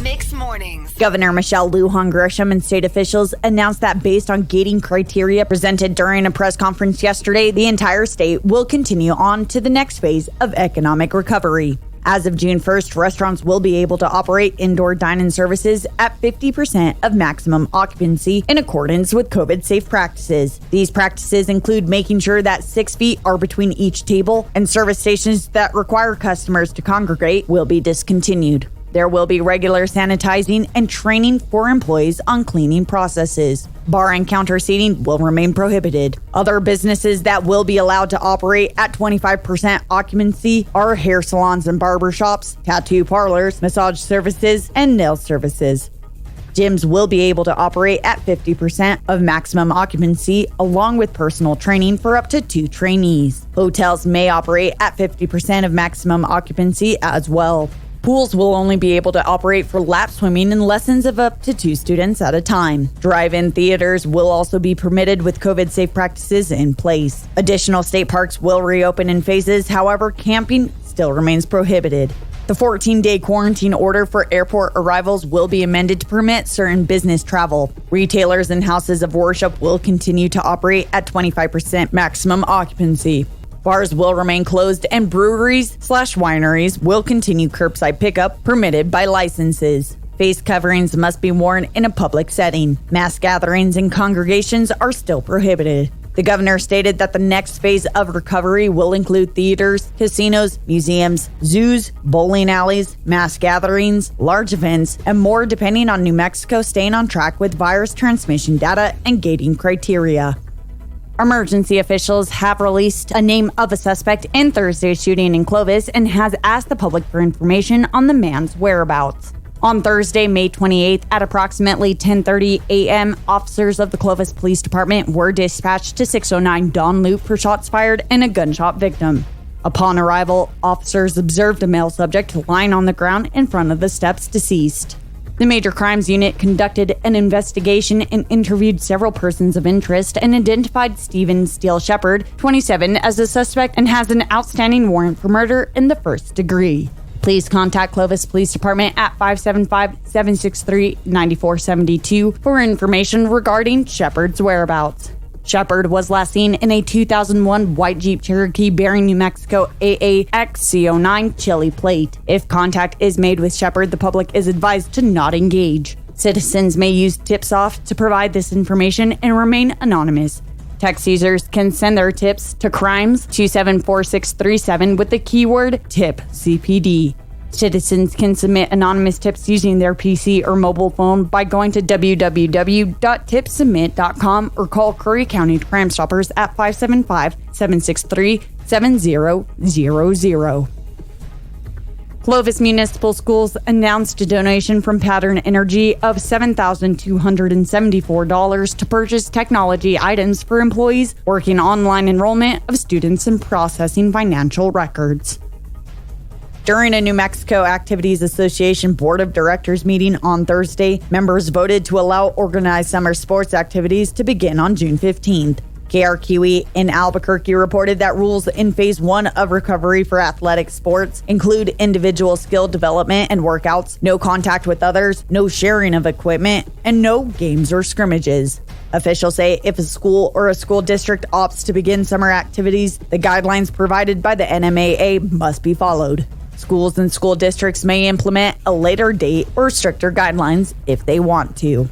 Mixed Mornings. Governor Michelle Lujan Grisham and state officials announced that based on gating criteria presented during a press conference yesterday, the entire state will continue on to the next phase of economic recovery. As of June 1st, restaurants will be able to operate indoor dine-in services at 50% of maximum occupancy in accordance with COVID-safe practices. These practices include making sure that 6 feet are between each table, and service stations that require customers to congregate will be discontinued. There will be regular sanitizing and training for employees on cleaning processes. Bar and counter seating will remain prohibited. Other businesses that will be allowed to operate at 25% occupancy are hair salons and barber shops, tattoo parlors, massage services, and nail services. Gyms will be able to operate at 50% of maximum occupancy, along with personal training for up to 2 trainees. Hotels may operate at 50% of maximum occupancy as well. Pools will only be able to operate for lap swimming and lessons of up to 2 students at a time. Drive-in theaters will also be permitted with COVID-safe practices in place. Additional state parks will reopen in phases, however, camping still remains prohibited. The 14-day quarantine order for airport arrivals will be amended to permit certain business travel. Retailers and houses of worship will continue to operate at 25% maximum occupancy. Bars will remain closed, and breweries/wineries will continue curbside pickup permitted by licenses. Face coverings must be worn in a public setting. Mass gatherings and congregations are still prohibited. The governor stated that the next phase of recovery will include theaters, casinos, museums, zoos, bowling alleys, mass gatherings, large events, and more, depending on New Mexico staying on track with virus transmission data and gating criteria. Emergency officials have released a name of a suspect in Thursday's shooting in Clovis and has asked the public for information on the man's whereabouts. On Thursday, May 28th, at approximately 10:30 a.m., officers of the Clovis Police Department were dispatched to 609 Don Loop for shots fired and a gunshot victim. Upon arrival, officers observed a male subject lying on the ground in front of the steps deceased. The Major Crimes Unit conducted an investigation and interviewed several persons of interest and identified Stephen Steele Shepard, 27, as a suspect and has an outstanding warrant for murder in the first degree. Please contact Clovis Police Department at 575-763-9472 for information regarding Shepard's whereabouts. Shepard was last seen in a 2001 white Jeep Cherokee bearing New Mexico AAXC09 Chili plate. If contact is made with Shepard, the public is advised to not engage. Citizens may use tips-off to provide this information and remain anonymous. Text users can send their tips to crimes 274637 with the keyword tip CPD. Citizens can submit anonymous tips using their PC or mobile phone by going to www.tipsubmit.com or call Curry County Crime Stoppers at 575-763-7000. Clovis Municipal Schools announced a donation from Pattern Energy of $7,274 to purchase technology items for employees working online enrollment of students and processing financial records. During a New Mexico Activities Association Board of Directors meeting on Thursday, members voted to allow organized summer sports activities to begin on June 15th. KRQE in Albuquerque reported that rules in Phase 1 of recovery for athletic sports include individual skill development and workouts, no contact with others, no sharing of equipment, and no games or scrimmages. Officials say if a school or a school district opts to begin summer activities, the guidelines provided by the NMAA must be followed. Schools and school districts may implement a later date or stricter guidelines if they want to.